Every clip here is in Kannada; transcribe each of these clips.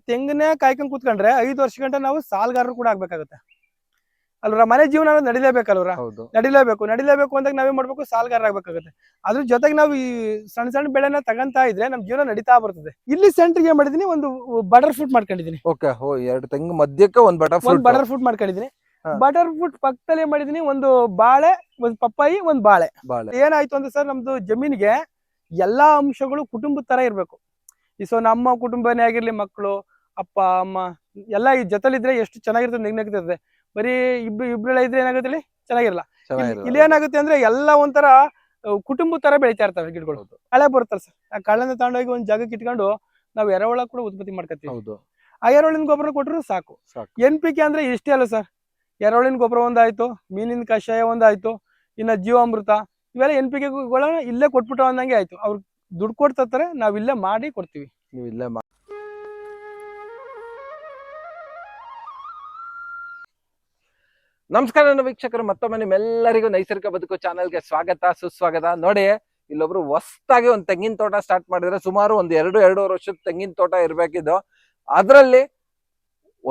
ತೆಂಗನ್ನೇ ಕಾಯ್ಕೊಂಡ್ ಕೂತ್ಕೊಂಡ್ರೆ 5 ವರ್ಷ ಗಂಟ ನಾವು ಸಾಲಗಾರರು ಕೂಡ ಆಗ್ಬೇಕಾಗುತ್ತೆ ಅಲ್ರ. ಮನೆ ಜೀವನ ನಡಿಲೇಬೇಕಲ್ವ್ರ. ನಡಿಲೇಬೇಕು ಅಂದಾಗ ನಾವೇ ಮಾಡ್ಬೇಕು, ಸಾಲಗಾರ ಆಗ್ಬೇಕಾಗುತ್ತೆ. ಅದ್ರ ಜೊತೆಗೆ ನಾವು ಈ ಸಣ್ಣ ಸಣ್ಣ ಬೆಳೆನ ತಗಂತಾ ಇದ್ರೆ ನಮ್ ಜೀವನ ನಡೀತಾ ಬರ್ತದೆ. ಇಲ್ಲಿ ಸೆಂಟ್ರಿಗೆ ಏನ್ ಮಾಡಿದೀನಿ, ಒಂದು ಬಟರ್ ಫ್ರೂಟ್ ಮಾಡ್ಕೊಂಡಿದೀನಿ. ಎರಡು ತೆಂಗು ಮಧ್ಯಕ್ಕೆ ಒಂದು ಬಟರ್ ಫ್ರೂಟ್ ಮಾಡ್ಕೊಂಡಿದೀನಿ. ಬಟರ್ ಫ್ರೂಟ್ ಪಕ್ಕದಲ್ಲಿ ಏನ್ ಮಾಡಿದೀನಿ, ಒಂದು ಬಾಳೆ, ಒಂದು ಪಪ್ಪಾಯಿ, ಒಂದು ಬಾಳೆ. ಏನಾಯ್ತು ಅಂದ್ರೆ ಸರ್, ನಮ್ದು ಜಮೀನಿಗೆ ಎಲ್ಲಾ ಅಂಶಗಳು ಕುಟುಂಬದ ತರ ಇರ್ಬೇಕು. ಸೊ ನಮ್ಮ ಕುಟುಂಬನೇ ಆಗಿರ್ಲಿ, ಮಕ್ಕಳು, ಅಪ್ಪ ಅಮ್ಮ ಎಲ್ಲ ಈ ಜೊತೆಲಿದ್ರೆ ಎಷ್ಟು ಚೆನ್ನಾಗಿರ್ತದೆ, ನೆಗ್ನಗ್ತದೆ. ಬರೀ ಇಬ್ಬರು ಇದ್ರೆ ಏನಾಗುತ್ತೆ, ಚೆನ್ನಾಗಿರಲ್ಲ. ಇಲ್ಲಿ ಏನಾಗುತ್ತೆ ಅಂದ್ರೆ ಎಲ್ಲ ಒಂಥರ ಕುಟುಂಬ ತರ ಬೆಳಿತಾ ಇರ್ತವೆ ಗಿಡಗಳು. ಕಳೆ ಬರುತ್ತಲ್ಲ ಸರ್, ಆ ಕಳೆನ ತಗೊಂಡೋಗಿ ಒಂದ್ ಜಾಗಕ್ಕೆ ಇಟ್ಕೊಂಡು ನಾವು ಎರೆಹುಳ ಕೂಡ ಉತ್ಪತ್ತಿ ಮಾಡ್ಕೊತೀವಿ. ಆ ಎರೆಹುಳಿನ ಗೊಬ್ಬರ ಕೊಟ್ಟರು ಸಾಕು. NPK ಅಂದ್ರೆ ಇಷ್ಟೇ ಅಲ್ಲ ಸರ್, ಎರೆಹುಳಿನ ಗೊಬ್ಬರ ಒಂದಾಯ್ತು, ಮೀನಿನ ಕಷಾಯ ಒಂದಾಯ್ತು, ಇನ್ನ ಜೀವಾಮೃತ, ಇವೆಲ್ಲ NPK ಗಳನ್ನ ಇಲ್ಲೇ ಕೊಟ್ಬಿಟ್ಟು ಅಂದಂಗೆ ಆಯ್ತು. ಅವ್ರು ದುಡ್ಡು ಕೊಡ್ತಾರೆ, ನಾವ್ ಇಲ್ಲೇ ಮಾಡಿ ಕೊಡ್ತೀವಿ. ನಮಸ್ಕಾರ ನನ್ನ ವೀಕ್ಷಕರು, ಮತ್ತೊಮ್ಮೆ ನಿಮ್ಮೆಲ್ಲರಿಗೂ ನೈಸರ್ಗಿಕ ಬದುಕು ಚಾನೆಲ್ಗೆ ಸ್ವಾಗತ ಸುಸ್ವಾಗತ. ನೋಡಿ, ಇಲ್ಲೊಬ್ರು ಹೊಸದಾಗಿ ಒಂದು ತೆಂಗಿನ ತೋಟ ಸ್ಟಾರ್ಟ್ ಮಾಡಿದ್ರೆ, ಸುಮಾರು ಒಂದು ಎರಡೂವರೆ ವರ್ಷದ ತೆಂಗಿನ ತೋಟ ಇರ್ಬೇಕಿದ್ದು. ಅದರಲ್ಲಿ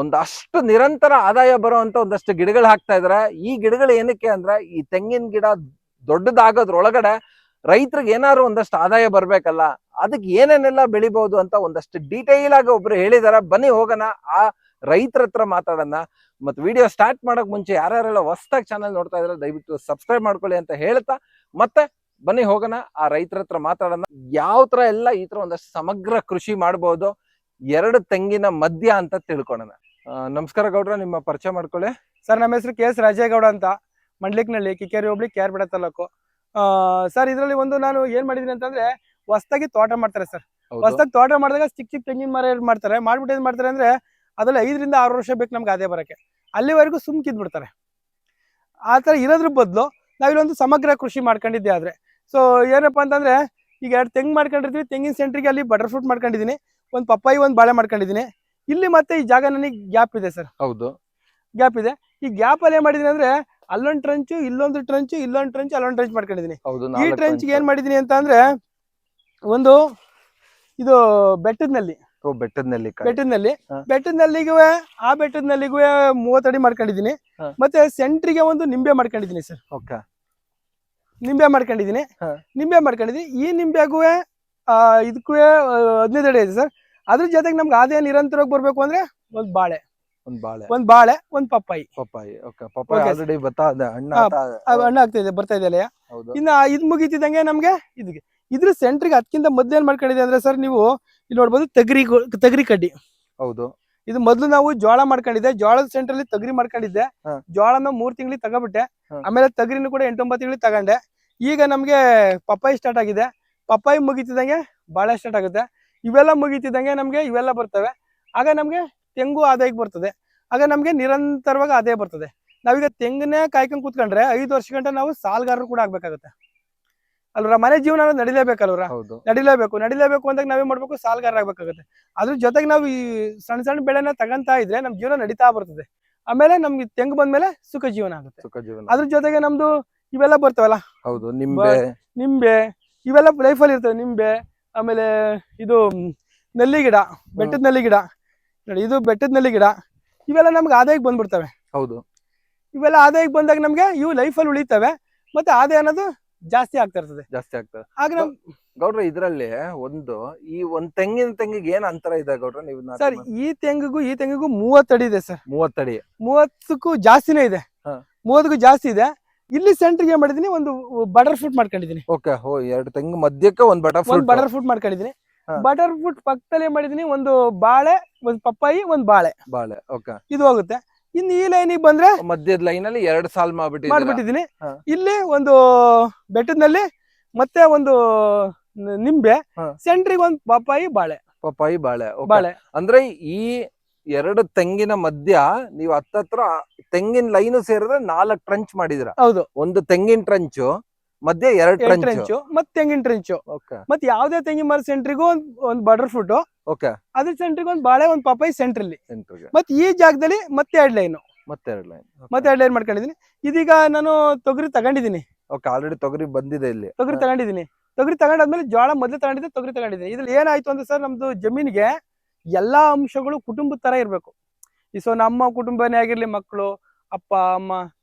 ಒಂದಷ್ಟು ನಿರಂತರ ಆದಾಯ ಬರುವಂತ ಒಂದಷ್ಟು ಗಿಡಗಳು ಹಾಕ್ತಾ ಇದಾರೆ. ಈ ಗಿಡಗಳು ಏನಕ್ಕೆ ಅಂದ್ರೆ, ಈ ತೆಂಗಿನ ಗಿಡ ದೊಡ್ಡದಾಗೋದ್ರೊಳಗಡೆ ರೈತರಿಗೆ ಏನಾದ್ರು ಒಂದಷ್ಟು ಆದಾಯ ಬರ್ಬೇಕಲ್ಲ, ಅದಕ್ಕೆ ಏನೇನೆಲ್ಲ ಬೆಳಿಬಹುದು ಅಂತ ಒಂದಷ್ಟು ಡೀಟೇಲ್ ಆಗಿ ಒಬ್ರು ಹೇಳಿದಾರೆ. ಬನ್ನಿ ಹೋಗೋಣ, ಆ ರೈತರ ಹತ್ರ ಮಾತಾಡೋಣ. ಮತ್ತೆ ವಿಡಿಯೋ ಸ್ಟಾರ್ಟ್ ಮಾಡಕ್ ಮುಂಚೆ ಯಾರ್ಯಾರೆಲ್ಲ ಹೊಸದಾಗಿ ಚಾನಲ್ ನೋಡ್ತಾ ಇದ್ರೆ ದಯವಿಟ್ಟು ಸಬ್ಸ್ಕ್ರೈಬ್ ಮಾಡ್ಕೊಳ್ಳಿ ಅಂತ ಹೇಳ್ತಾ, ಮತ್ತೆ ಬನ್ನಿ ಹೋಗೋಣ, ಆ ರೈತರ ಹತ್ರ ಮಾತಾಡೋಣ. ಯಾವ ತರ ಎಲ್ಲ ಈ ತರ ಒಂದಷ್ಟು ಸಮಗ್ರ ಕೃಷಿ ಮಾಡಬಹುದು, ಎರಡು ತೆಂಗಿನ ಮಧ್ಯ ಅಂತ ತಿಳ್ಕೊಳ್ಳೋಣ. ನಮಸ್ಕಾರ ಗೌಡ್ರ, ನಿಮ್ಮ ಪರಿಚಯ ಮಾಡ್ಕೊಳ್ಳಿ. ಸರ್, ನಮ್ಮ ಹೆಸರು KS ರಾಜೇಗೌಡ ಅಂತ, ಮಂಡ್ಲಿಕ್ನಳ್ಳಿ, ಕಿಕ್ಕೇರಿ ಹೋಬಳಿ, KR ಬೇಡ ತಾಲೂಕು. ಸರ್, ಇದರಲ್ಲಿ ಒಂದು ನಾನು ಏನ್ ಮಾಡಿದೀನಿ ಅಂತಂದ್ರೆ, ಹೊಸದಾಗಿ ತೋಟ ಮಾಡ್ತಾರೆ ಸರ್. ಹೊಸದಾಗಿ ತೋಟ ಮಾಡಿದಾಗ ಚಿಕ್ಕ ತೆಂಗಿನ ಮರ ಮಾಡ್ತಾರೆ. ಮಾಡ್ಬಿಟ್ಟು ಏನ್ ಮಾಡ್ತಾರೆ ಅಂದ್ರೆ, ಅದ್ರಲ್ಲಿ 5 ರಿಂದ 6 ವರ್ಷ ಬೇಕು ನಮ್ಗೆ ಅದೇ ಬರಕ್ಕೆ. ಅಲ್ಲಿವರೆಗೂ ಸುಮ್ಕಿದ್ಬಿಡ್ತಾರೆ. ಆ ತರ ಇರೋದ್ರ ಬದಲು ನಾವಿಲ್ಲೊಂದು ಸಮಗ್ರ ಕೃಷಿ ಮಾಡ್ಕೊಂಡಿದ್ದೆ. ಆದ್ರೆ ಸೊ ಏನಪ್ಪಾ ಅಂತಂದ್ರೆ, ಈಗ 2 ತೆಂಗು ಮಾಡ್ಕೊಂಡಿರ್ತೀವಿ. ತೆಂಗಿನ ಸೆಂಟ್ರಿಗೆ ಅಲ್ಲಿ ಬಟರ್ ಫ್ರೂಟ್ ಮಾಡ್ಕೊಂಡಿದೀನಿ, ಒಂದು ಪಪ್ಪಾಯಿ, ಒಂದು ಬಾಳೆ ಮಾಡ್ಕೊಂಡಿದೀನಿ. ಇಲ್ಲಿ ಮತ್ತೆ ಈ ಜಾಗ ನನಗೆ ಗ್ಯಾಪ್ ಇದೆ ಸರ್. ಗ್ಯಾಪ್ ಇದೆ. ಈ ಗ್ಯಾಪ್ ಅಲ್ಲಿ ಏನ್ ಮಾಡಿದೀನಿ ಅಂದ್ರೆ, ಅಲ್ಲೊಂದು ಟ್ರಂಚು, ಇಲ್ಲೊಂದು ಟ್ರಂಚು, ಇಲ್ಲೊಂದು ಟ್ರಂಚ್, ಅಲ್ಲೊಂದು ಟ್ರಂಚ್ ಮಾಡ್ಕೊಂಡಿದೀನಿ. ಈ ಟ್ರಂಚ್ಗೆ ಏನ್ ಮಾಡಿದೀನಿ ಅಂತ ಅಂದ್ರೆ, ಒಂದು ಇದು ಬೆಟ್ಟದ್ನಲ್ಲಿ ಆ ಬೆಟ್ಟದ್ನಲ್ಲಿಗೂ 30 ಅಡಿ ಮಾಡ್ಕೊಂಡಿದೀನಿ. ಮತ್ತೆ ಸೆಂಟ್ರಿಗೆ ಒಂದು ನಿಂಬೆ ಮಾಡ್ಕೊಂಡಿದೀನಿ ಸರ್. ನಿಂಬೆ ಮಾಡ್ಕೊಂಡಿದೀನಿ. ಈ ನಿಂಬೆಗೂ ಇದಕ್ಕೂ 15 ಅಡಿ ಇದೆ ಸರ್. ಅದ್ರ ಜೊತೆಗೆ ನಮ್ಗೆ ಆದಾಯ ನಿರಂತರವಾಗಿ ಬರ್ಬೇಕು ಅಂದ್ರೆ, ಒಂದು ಬಾಳೆ, ಒಂದು ಪಪ್ಪಾಯಿ. ಹಣ್ಣು ಆಗ್ತಿದೆ, ಬರ್ತಾ ಇದೆ. ಇನ್ನ ಇದ್ ಮುಗಿತಿದಂಗೆ ನಮ್ಗೆ ಇದ್ರ ಸೆಂಟ್ರಿಗೆ ಅದಕ್ಕಿಂತ ಮೊದ್ಲು ಏನ್ ಮಾಡ್ಕೊಂಡಿದೆ ಅಂದ್ರೆ ಸರ್, ನೀವು ಇಲ್ಲಿ ನೋಡ್ಬೋದು, ತಗರಿ ಕಡ್ಡಿ. ಇದು ಮೊದ್ಲು ನಾವು ಜೋಳ ಮಾಡ್ಕೊಂಡಿದ್ದೆ. ಜೋಳದ ಸೆಂಟ್ರಲ್ಲಿ ತಗರಿ ಮಾಡ್ಕೊಂಡಿದ್ದೆ. ಜೋಳನ 3 ತಿಂಗಳಿಗೆ ತಗೋಬಿಟ್ಟೆ. ಆಮೇಲೆ ತಗರಿನೂ ಕೂಡ 8-9 ತಿಂಗಳಿಗೆ ತಗೊಂಡೆ. ಈಗ ನಮ್ಗೆ ಪಪ್ಪಾಯಿ ಸ್ಟಾರ್ಟ್ ಆಗಿದೆ. ಪಪ್ಪಾಯಿ ಮುಗಿತಿದಂಗೆ ಬಾಳೆ ಸ್ಟಾರ್ಟ್ ಆಗುತ್ತೆ. ಇವೆಲ್ಲ ಮುಗಿತಿದಂಗೆ ನಮ್ಗೆ ಇವೆಲ್ಲ ಬರ್ತವೆ. ಆಗ ನಮ್ಗೆ ತೆಂಗು ಆದಾಯಕ್ಕೆ ಬರ್ತದೆ. ಆಗ ನಮ್ಗೆ ನಿರಂತರವಾಗಿ ಆದಾಯ ಬರ್ತದೆ. ನಾವೀಗ ತೆಂಗನ್ನೇ ಕಾಯ್ಕೊಂಡ್ ಕೂತ್ಕೊಂಡ್ರೆ 5 ವರ್ಷ ಗಂಟ ನಾವು ಸಾಲಗಾರರು ಕೂಡ ಆಗ್ಬೇಕಾಗುತ್ತೆ ಅಲ್ರ. ಮನೆ ಜೀವನ ನಡಿಲೇಬೇಕಲ್ವ್ರ. ನಡಿಲೇಬೇಕು ಅಂದಾಗ ನಾವೇ ಮಾಡ್ಬೇಕು, ಸಾಲಗಾರ ಆಗ್ಬೇಕಾಗುತ್ತೆ. ಅದ್ರ ಜೊತೆಗೆ ನಾವು ಈ ಸಣ್ಣ ಸಣ್ಣ ಬೆಳೆನ ತಗಂತಾ ಇದ್ರೆ ನಮ್ ಜೀವನ ನಡೀತಾ ಬರ್ತದೆ. ಆಮೇಲೆ ನಮ್ಗೆ ತೆಂಗು ಬಂದ್ಮೇಲೆ ಸುಖ ಜೀವನ ಆಗುತ್ತೆ. ಅದ್ರ ಜೊತೆಗೆ ನಮ್ದು ಇವೆಲ್ಲ ಬರ್ತವಲ್ಲ, ನಿಂಬೆ, ಇವೆಲ್ಲ ಲೈಫಲ್ಲಿ ಇರ್ತವೆ. ನಿಂಬೆ, ಆಮೇಲೆ ಇದು ನೆಲ್ಲಿ ಗಿಡ, ಬೆಟ್ಟದ ನೆಲ್ಲಿ ಗಿಡ ನೋಡಿ, ಇದು ಬೆಟ್ಟದ ನೆಲ್ಲಿ ಗಿಡ. ಇವೆಲ್ಲ ನಮ್ಗೆ ಆದಾಯಕ್ಕೆ ಬಂದ್ಬಿಡ್ತವೆ. ಇವೆಲ್ಲ ಆದಾಯಕ್ಕೆ ಬಂದಾಗ ನಮ್ಗೆ ಇವು ಲೈಫಲ್ಲಿ ಉಳಿತವೆ. ಮತ್ತೆ ಆದಾಯ ಅನ್ನೋದು ಜಾಸ್ತಿ ಆಗ್ತಾ ಇರ್ತದೆ. ಆಗ ಗೌಡ್ರ, ಇದ್ರಲ್ಲಿ ಈ ಒಂದ್ ತೆಂಗಿಗೆ ಏನ್ ಅಂತರ ಇದೆ ಗೌಡ್ರ? ನೀವು ಸರ್, ಈ ತೆಂಗಿಗೂ 30 ಅಡಿ ಇದೆ ಸರ್. 30ಕ್ಕೂ ಜಾಸ್ತಿನೇ ಇದೆ. 30ಕ್ಕೂ ಜಾಸ್ತಿ ಇದೆ. ಇಲ್ಲಿ ಸೆಂಟ್ರಿಗೆ ಏನ್ ಮಾಡಿದೀನಿ, ಒಂದು ಬಟರ್ ಫ್ರೂಟ್ ಮಾಡ್ಕೊಂಡಿದೀನಿ. ಎರಡು ತೆಂಗು ಮಧ್ಯಕ್ಕೆ ಒಂದು ಬಟರ್ ಫ್ರೂಟ್ ಮಾಡ್ಕೊಂಡಿದೀನಿ. ಬಟರ್ ಫ್ರೂಟ್ ಪಕ್ಕದಲ್ಲಿ ಏನ್ ಮಾಡಿದೀನಿ, ಒಂದು ಬಾಳೆ, ಒಂದು ಪಪ್ಪಾಯಿ, ಒಂದು ಬಾಳೆ. ಇದು ಹೋಗುತ್ತೆ. ಇನ್ನು ಈ ಲೈನಿಗೆ ಬಂದ್ರೆ ಮಧ್ಯದ ಲೈನ್ ಅಲ್ಲಿ 2 ಸಾಲ್ ಮಾಡ್ಬಿಟ್ಟಿದೀನಿ. ಇಲ್ಲಿ ಒಂದು ಬೆಟ್ಟದಲ್ಲಿ ಮತ್ತೆ ಒಂದು ನಿಂಬೆ, ಸೆಂಟ್ರಿಗೆ ಒಂದು ಪಪ್ಪಾಯಿ, ಬಾಳೆ. ಅಂದ್ರೆ ಈ 2 ತೆಂಗಿನ ಮಧ್ಯ ನೀವು ಹತ್ತತ್ರ ತೆಂಗಿನ ಲೈನು ಸೇರಿದ್ರೆ 4 ಟ್ರಂಚ್ ಮಾಡಿದ್ರ. ಒಂದು ತೆಂಗಿನ ಟ್ರಂಚು ಮಧ್ಯೆ 2 ಟ್ರಂಚ್, ಮತ್ತೆ ತೆಂಗಿನ ಟ್ರಂಚು. ಮತ್ತೆ ಯಾವ್ದೇ ತೆಂಗಿನ ಮರ ಸೆಂಟ್ರಿಗೂ ಒಂದು ಬಟರ್ ಫ್ರೂಟ್, ಅದ್ರ ಸೆಂಟ್ರಿಗೆ ಒಂದು ಬಾಳೆ, ಒಂದು ಪಪ್ಪಾಯಿ ಸೆಂಟ್ರಲ್ಲಿ. ಮತ್ತೆ ಈ ಜಾಗದಲ್ಲಿ ಮತ್ತೆ 2 ಲೈನ್ ಮಾಡ್ಕೊಂಡಿದೀನಿ. ಇದೀಗ ನಾನು ತೊಗರಿ ತಗೊಂಡಿದೀನಿ. ಆಲ್ರೆಡಿ ತೊಗರಿ ಬಂದಿದೆ. ಇಲ್ಲಿ ತೊಗರಿ ತಗೊಂಡಾದ್ಮೇಲೆ ಜೋಳ ಮೊದಲು ತಗೊಂಡಿದ್ದೆ, ತೊಗರಿ ತಗೊಂಡಿದ್ದೀನಿ. ಇದ್ರಲ್ಲಿ ಏನಾಯ್ತು ಅಂದ್ರೆ ಸರ್, ನಮ್ದು ಜಮೀನಿಗೆ ಎಲ್ಲಾ ಅಂಶಗಳು ಕುಟುಂಬದ ತರ ಇರ್ಬೇಕು. ಸೊ ನಮ್ಮ ಕುಟುಂಬನೇ ಆಗಿರ್ಲಿ, ಮಕ್ಕಳು, ಅಪ್ಪ ಅಮ್ಮ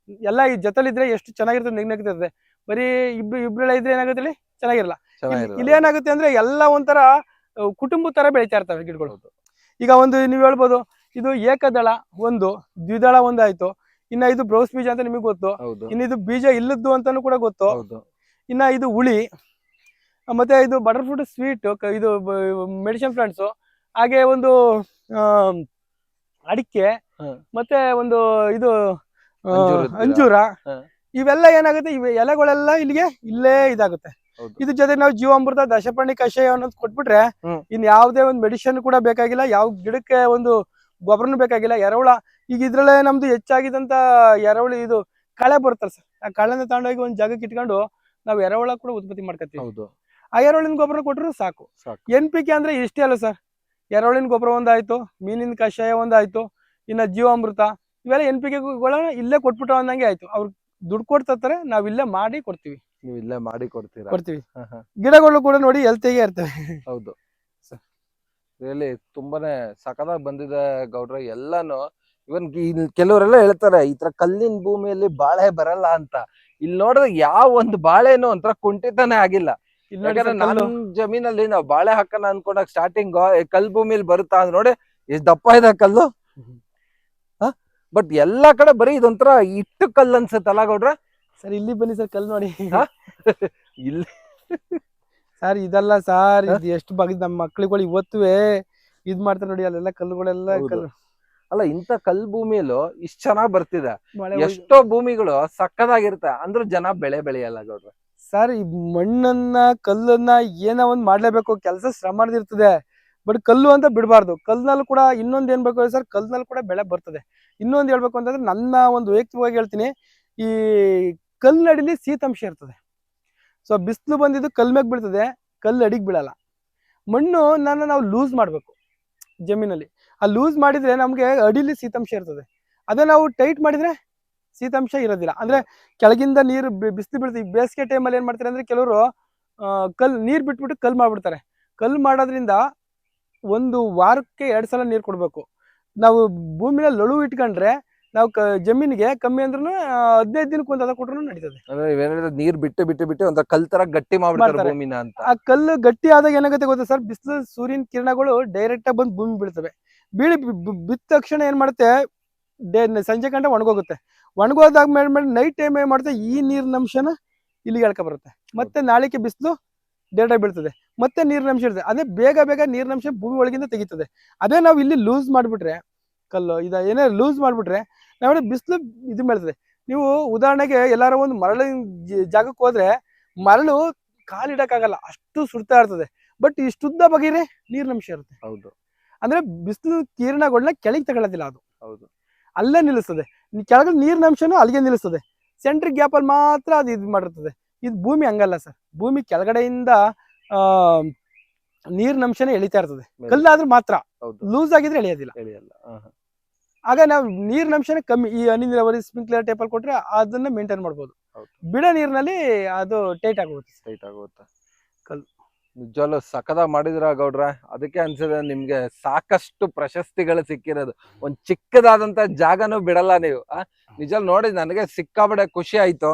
ಎಲ್ಲ ಈ ಜೊತೆಲಿದ್ರೆ ಎಷ್ಟು ಚೆನ್ನಾಗಿರ್ತದೆ, ನಗ್ನಗ್ತಿರ್ತದೆ. ಬರೀ ಇಬ್ರೆಲ್ಲ ಇದ್ರೆ ಏನಾಗುತ್ತೆ ಇಲ್ಲಿ ಚೆನ್ನಾಗಿರಲ್ಲ. ಇಲ್ಲಿ ಏನಾಗುತ್ತೆ ಅಂದ್ರೆ ಎಲ್ಲ ಒಂಥರ ಕುಟುಂಬ ತರ ಬೆಳಿತಾ ಇರ್ತವೆ ಗಿಡಗಳು. ಈಗ ಒಂದು ನೀವ್ ಹೇಳ್ಬೋದು, ಇದು ಏಕದಳ ಒಂದು, ದ್ವಿದಳ ಒಂದು ಆಯ್ತು. ಇನ್ನ ಇದು ಬ್ರೌಸ್ ಬೀಜ ಅಂತ ನಿಮಗೆ ಗೊತ್ತು. ಇನ್ನು ಇದು ಬೀಜ ಇಲ್ಲದ್ದು ಅಂತಾನು ಕೂಡ ಗೊತ್ತು. ಇನ್ನ ಇದು ಹುಳಿ, ಮತ್ತೆ ಇದು ಬಟರ್ ಫ್ರೂಟ್ ಸ್ವೀಟ್, ಇದು ಮೆಡಿಸಿನ್ ಪ್ಲಾಂಟ್ಸ್, ಹಾಗೆ ಒಂದು ಅಡಿಕೆ, ಮತ್ತೆ ಒಂದು ಇದು ಅಂಜೂರ. ಇವೆಲ್ಲ ಏನಾಗುತ್ತೆ, ಇವೆ ಎಲೆಗಳೆಲ್ಲ ಇಲ್ಲೇ ಇದಾಗುತ್ತೆ. ಇದ್ರ ಜೊತೆ ನಾವು ಜೀವಾಮೃತ, ದಶಪರ್ಣಿ ಕಷಾಯ ಅನ್ನೋದು ಕೊಟ್ಬಿಟ್ರೆ ಇನ್ ಯಾವ್ದೇ ಒಂದು ಮೆಡಿಸಿನ್ ಕೂಡ ಬೇಕಾಗಿಲ್ಲ, ಯಾವ ಗಿಡಕ್ಕೆ ಒಂದು ಗೊಬ್ಬರನು ಬೇಕಾಗಿಲ್ಲ. ಎರೆಹುಳ, ಈಗ ಇದ್ರಲ್ಲೇ ನಮ್ದು ಹೆಚ್ಚಾಗಿದಂತ ಎರೆಹುಳು ಇದು ಕಳೆ ಬರುತ್ತಲ್ಲ ಸರ್, ಆ ಕಳೆನ ತಗೊಂಡೋಗಿ ಒಂದ್ ಜಾಗಕ್ಕೆ ಇಟ್ಕೊಂಡು ನಾವು ಎರೆಹುಳ ಕೂಡ ಉತ್ಪತ್ತಿ ಮಾಡ್ಕೊತೀವಿ. ಆ ಎರೆಹುಳಿನ ಗೊಬ್ಬರ ಕೊಟ್ಟರು ಸಾಕು. NPK ಅಂದ್ರೆ ಇಷ್ಟೇ ಅಲ್ಲ ಸರ್, ಎರೆಹುಳಿನ ಗೊಬ್ಬರ ಒಂದಾಯ್ತು, ಮೀನಿನ ಕಷಾಯ ಒಂದಾಯ್ತು, ಇನ್ನ ಜೀವಾಮೃತ, ಇವೆಲ್ಲ NPK ಗಳನ್ನ ಇಲ್ಲೇ ಕೊಟ್ಬಿಟ್ಟು ಅಂದಂಗೆ ಆಯ್ತು. ಅವ್ರು ದುಡ್ಡು ಕೊಡ್ತಾರೆ, ನಾವ್ ಇಲ್ಲೇ ಮಾಡಿ ಕೊಡ್ತೀವಿ. ನೀವು ಇಲ್ಲೇ ಮಾಡಿ ಕೊಡ್ತೀವಿ. ಗಿಡಗಳು ಕೂಡ ನೋಡಿ ಹೆಲ್ತಿಗೆ ಇರ್ತವೆ. ಹೌದು ರಿಯಲಿ ತುಂಬಾನೇ ಸಖತ್ತಾಗಿ ಬಂದಿದೆ ಗೌಡ್ರ ಎಲ್ಲಾನು. ಇವನ್ ಕೆಲವರೆಲ್ಲ ಹೇಳ್ತಾರೆ ಈ ತರ ಕಲ್ಲಿನ ಭೂಮಿಯಲ್ಲಿ ಬಾಳೆ ಬರಲ್ಲ ಅಂತ. ಇಲ್ಲಿ ನೋಡಿದ್ರೆ ಯಾವ ಒಂದು ಬಾಳೆನೂ ಒಂಥರ ಕುಂಠಿತನೇ ಆಗಿಲ್ಲ. ಯಾಕಂದ್ರೆ ನನ್ ಜಮೀನಲ್ಲಿ ನಾವು ಬಾಳೆ ಹಾಕೋಣ ಅನ್ಕೊಂಡಾಗ ಸ್ಟಾರ್ಟಿಂಗ್ ಕಲ್ ಭೂಮಿಲಿ ಬರುತ್ತಾ ಅಂದ್ರೆ ನೋಡಿ ಎಷ್ಟ್ ದಪ್ಪ ಇದೆ ಕಲ್ಲು. ಬಟ್ ಎಲ್ಲಾ ಕಡೆ ಬರೀ ಇದೊಂಥರ ಇಟ್ಟು ಕಲ್ಲು ಅನ್ಸುತ್ತಲ್ಲ ಗೌಡ್ರ. ಸರ್ ಇಲ್ಲಿ ಬನ್ನಿ ಸರ್, ಕಲ್ಲು ನೋಡಿ. ಇಲ್ಲಿ ಸರ್ ಇದಲ್ಲ ಸರ್, ಇದು ಎಷ್ಟು ಬಾಗಿದ್ ನಮ್ಮ ಮಕ್ಳುಗಳು ಇವತ್ತುವೆ ಇದ್ ಮಾಡ್ತಾರೆ ನೋಡಿ, ಅಲ್ಲೆಲ್ಲ ಕಲ್ಲುಗಳೆಲ್ಲ ಕಲ್ಲು. ಅಲ್ಲ ಇಂತ ಕಲ್ ಭೂಮಿಯಲ್ಲೂ ಇಷ್ಟ ಚೆನ್ನಾಗ್ ಬರ್ತಿದೆ. ಎಷ್ಟೋ ಭೂಮಿಗಳು ಸಕ್ಕದಾಗಿರುತ್ತೆ ಅಂದ್ರೂ ಜನ ಬೆಳೆ ಬೆಳೆಯಲ್ಲ ಗೌಡ್ರ. ಸರ್ ಈ ಮಣ್ಣನ್ನ ಕಲ್ಲನ್ನ ಏನೋ ಒಂದ್ ಮಾಡ್ಲೇಬೇಕು, ಕೆಲಸ ಶ್ರಮದಿರ್ತದೆ. ಬಟ್ ಕಲ್ಲು ಅಂತ ಬಿಡಬಾರ್ದು. ಕಲ್ನಲ್ಲಿ ಕೂಡ ಇನ್ನೊಂದ್ ಏನ್ ಬೇಕು ಸರ್, ಕಲ್ನಲ್ಲಿ ಕೂಡ ಬೆಳೆ ಬರ್ತದೆ. ಇನ್ನೊಂದ್ ಹೇಳ್ಬೇಕು ಅಂತಂದ್ರೆ ನನ್ನ ಒಂದು ವೈಯಕ್ತಿಕವಾಗಿ ಹೇಳ್ತೀನಿ, ಈ ಕಲ್ಲಡಿಲಿ ಶೀತಾಂಶ ಇರ್ತದೆ. ಸೊ ಬಿಸಿಲು ಬಂದಿದ್ದು ಕಲ್ ಮ್ಯಾಗ ಬೀಳ್ತದೆ, ಕಲ್ಲು ಅಡಿಗೆ ಬೀಳಲ್ಲ. ಮಣ್ಣು ನಾವು ಲೂಸ್ ಮಾಡ್ಬೇಕು ಜಮೀನಲ್ಲಿ. ಆ ಲೂಸ್ ಮಾಡಿದ್ರೆ ನಮ್ಗೆ ಅಡಿಲಿ ಶೀತಾಂಶ ಇರ್ತದೆ. ಅದೇ ನಾವು ಟೈಟ್ ಮಾಡಿದ್ರೆ ಶೀತಾಂಶ ಇರೋದಿಲ್ಲ. ಅಂದ್ರೆ ಕೆಳಗಿಂದ ನೀರು ಬಿಸಿಲು ಬೀಳ್ತೀವಿ. ಬೇಸಿಗೆ ಟೈಮಲ್ಲಿ ಏನ್ ಮಾಡ್ತಾರೆ ಅಂದ್ರೆ ಕೆಲವರು ನೀರ್ ಬಿಟ್ಬಿಟ್ಟು ಕಲ್ ಮಾಡ್ಬಿಡ್ತಾರೆ. ಕಲ್ ಮಾಡೋದ್ರಿಂದ ಒಂದು ವಾರಕ್ಕೆ 2 ಸಲ ನೀರು ಕೊಡ್ಬೇಕು. ನಾವು ಭೂಮಿನ ಲೊಳು ಇಟ್ಕೊಂಡ್ರೆ ನಾವು ಜಮೀನಿಗೆ ಕಮ್ಮಿ ಅಂದ್ರೂ 15 ದಿನಕ್ಕೆ ಒಂದ್ ಅದ ಕೊಟ್ರು ನಡೀತದೆ. ನೀರ್ ಬಿಟ್ಟು ಒಂದ್ ಕಲ್ ತರ ಗಟ್ಟಿ ಮಾಡ್ಬಿಡ್ತಾರೆ ಭೂಮಿನ ಅಂತ. ಆ ಕಲ್ಲು ಗಟ್ಟಿ ಆದಾಗ ಏನಾಗುತ್ತೆ ಗೊತ್ತಾ ಸರ್, ಬಿಸಿಲು ಸೂರ್ಯನ ಕಿರಣಗಳು ಡೈರೆಕ್ಟ್ ಆಗಿ ಬಂದು ಭೂಮಿ ಬೀಳ್ತವೆ. ಬಿತ್ತ ತಕ್ಷಣ ಏನ್ ಮಾಡುತ್ತೆ, ಸಂಜೆ ಗಂಟೆ ಒಣಗೋಗುತ್ತೆ. ಒಣಗೋದಾಗ ಮೇಲೆ ನೈಟ್ ಟೈಮ್ ಏನ್ ಮಾಡುತ್ತೆ, ಈ ನೀರಿನ ಅಂಶನ ಇಲ್ಲಿಗೆ ಎಳ್ಕೊ ಬರುತ್ತೆ. ಮತ್ತೆ ನಾಳೆಗೆ ಬಿಸಿಲು ಡೈರೆಕ್ಟ್ ಆಗಿ ಬೀಳ್ತದೆ, ಮತ್ತೆ ನೀರಿನ ಅಂಶ ಇರ್ತದೆ. ಅದೇ ಬೇಗ ನೀರಿನ ಅಂಶ ಭೂಮಿ ಒಳಗಿಂದ ತೆಗಿತದೆ. ಅದೇ ನಾವು ಇಲ್ಲಿ ಲೂಸ್ ಮಾಡ್ಬಿಟ್ರೆ, ಕಲ್ಲು ಏನೇ ಲೂಸ್ ಮಾಡ್ಬಿಟ್ರೆ ನಾವು ಬಿಸಿಲು ಇದು ಬೀಳ್ತದೆ. ನೀವು ಉದಾಹರಣೆಗೆ ಎಲ್ಲಾರ ಒಂದು ಮರಳಿನ ಜಾಗಕ್ಕೆ ಹೋದ್ರೆ ಮರಳು ಕಾಲಿಡಕ್ಕಾಗಲ್ಲ, ಅಷ್ಟು ಸುಡ್ತಾ ಇರ್ತದೆ. ಬಟ್ ಇಷ್ಟುದ್ದ ಬಗೆರೆ ನೀರಿನಂಶ ಇರುತ್ತೆ. ಹೌದು, ಅಂದ್ರೆ ಬಿಸಿಲು ಕಿರಣಗಳನ್ನ ಕೆಳಗೆ ತಗೊಳ್ಳೋದಿಲ್ಲ, ಅದು ಅಲ್ಲೇ ನಿಲ್ಲಿಸ್ತದೆ. ಕೆಳಗಡೆ ನೀರಿನ ಅಂಶನೂ ಅಲ್ಲಿಗೆ ನಿಲ್ಲಿಸ್ತದೆ. ಸೆಂಟ್ರಿಕ್ ಗ್ಯಾಪ್ ಅಲ್ಲಿ ಮಾತ್ರ ಅದು ಇದು ಮಾಡಿರ್ತದೆ. ಇದು ಭೂಮಿ ಹಂಗಲ್ಲ ಸರ್, ಭೂಮಿ ಕೆಳಗಡೆಯಿಂದ ನೀರಿನ ಅಂಶನೇ ಎಳಿತಾ ಇರ್ತದೆ. ಕಲ್ಲಾದ್ರೂ ಮಾತ್ರ, ಲೂಸ್ ಆಗಿದ್ರೆ ಎಳೆಯೋದಿಲ್ಲ. ಆಗ ನಾವು ನೀರಿನ ಅಂಶನೇ ಕಮ್ಮಿ, ಈ ಹನಿ ನೀರಾವರಿ ಸ್ಪ್ರಿಂಕ್ಲರ್ ಟೈಪ್ ಅಲ್ಲಿ ಕೊಟ್ರೆ ಅದನ್ನ ಮೇಂಟೈನ್ ಮಾಡ್ಬೋದು. ಬಿಡ ನೀರಿನಲ್ಲಿ ಅದು ಟೈಟ್ ಆಗುತ್ತೆ ಕಲ್ಲು. ನಿಜವಲ್ಲೂ ಸಖದ ಮಾಡಿದ್ರ ಗೌಡ್ರ. ಅದಕ್ಕೆ ಅನ್ಸಿದೆ ನಿಮ್ಗೆ ಸಾಕಷ್ಟು ಪ್ರಶಸ್ತಿಗಳು ಸಿಕ್ಕಿರೋದು. ಒಂದ್ ಚಿಕ್ಕದಾದಂತ ಜಾಗನೂ ಬಿಡಲ್ಲ ನೀವು. ನಿಜ ನೋಡಿ ನನಗೆ ಸಿಕ್ಕಾಬಡೆ ಖುಷಿ ಆಯ್ತು.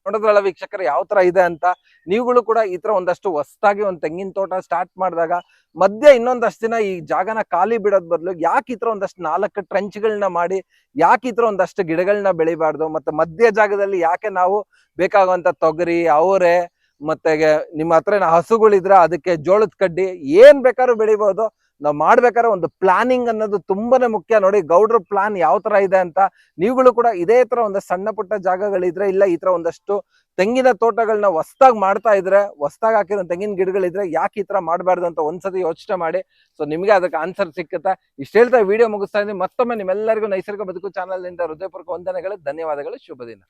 ನೋಡಿದ್ರಲ್ಲ ವೀಕ್ಷಕರು ಯಾವ ತರ ಇದೆ ಅಂತ. ನೀವುಗಳು ಕೂಡ ಈ ತರ ಒಂದಷ್ಟು ಹೊಸದಾಗಿ ಒಂದ್ ತೆಂಗಿನ ತೋಟ ಸ್ಟಾರ್ಟ್ ಮಾಡಿದಾಗ ಮಧ್ಯೆ ಇನ್ನೊಂದಷ್ಟು ದಿನ ಈ ಜಾಗನ ಖಾಲಿ ಬಿಡೋದ್ ಬದಲು ಯಾಕೆ ಈ ತರ ಒಂದಷ್ಟು 4 ಟ್ರೆಂಚ್ಗಳನ್ನ ಮಾಡಿ ಯಾಕೆ ಈ ತರ ಒಂದಷ್ಟು ಗಿಡಗಳನ್ನ ಬೆಳಿಬಾರ್ದು, ಮತ್ತೆ ಮಧ್ಯ ಜಾಗದಲ್ಲಿ ಯಾಕೆ ನಾವು ಬೇಕಾಗುವಂತ ತೊಗರಿ, ಅವರೆ, ಮತ್ತೆ ನಿಮ್ಮ ಹತ್ರ ಹಸುಗಳಿದ್ರ ಅದಕ್ಕೆ ಜೋಳದ ಕಡ್ಡಿ ಏನ್ ಬೇಕಾದ್ರೂ ಬೆಳಿಬಹುದು. ನಾವ್ ಮಾಡ್ಬೇಕಾದ್ರೆ ಒಂದು ಪ್ಲಾನಿಂಗ್ ಅನ್ನೋದು ತುಂಬಾನೇ ಮುಖ್ಯ. ನೋಡಿ ಗೌಡ್ರ ಪ್ಲಾನ್ ಯಾವ ತರ ಇದೆ ಅಂತ. ನೀವುಗಳು ಕೂಡ ಇದೇ ತರ ಒಂದಷ್ಟು ಸಣ್ಣ ಪುಟ್ಟ ಜಾಗಗಳಿದ್ರೆ, ಇಲ್ಲ ಈ ತರ ಒಂದಷ್ಟು ತೆಂಗಿನ ತೋಟಗಳನ್ನ ಹೊಸದಾಗಿ ಮಾಡ್ತಾ ಇದ್ರೆ, ಹೊಸದಾಗಿ ಹಾಕಿರೋ ತೆಂಗಿನ ಗಿಡಗಳಿದ್ರೆ ಯಾಕೆ ಈ ತರ ಮಾಡಬಾರ್ದು ಅಂತ ಒಂದ್ಸತಿ ಯೋಚನೆ ಮಾಡಿ. ಸೊ ನಿಮ್ಗೆ ಅದಕ್ಕೆ ಆನ್ಸರ್ ಸಿಕ್ಕುತ್ತೆ. ಇಷ್ಟ ಹೇಳ್ತಾ ವಿಡಿಯೋ ಮುಗಿಸ್ತಾ ಇದ್ದೀನಿ. ಮತ್ತೊಮ್ಮೆ ನಿಮ್ಮೆಲ್ಲರಿಗೂ ನೈಸರ್ಗಿಕ ಬದುಕು ಚಾನಲ್ ನಿಂದ ಹೃದಯಪೂರ್ವಕ ವಂದನೆಗಳು, ಧನ್ಯವಾದಗಳು, ಶುಭ ದಿನ.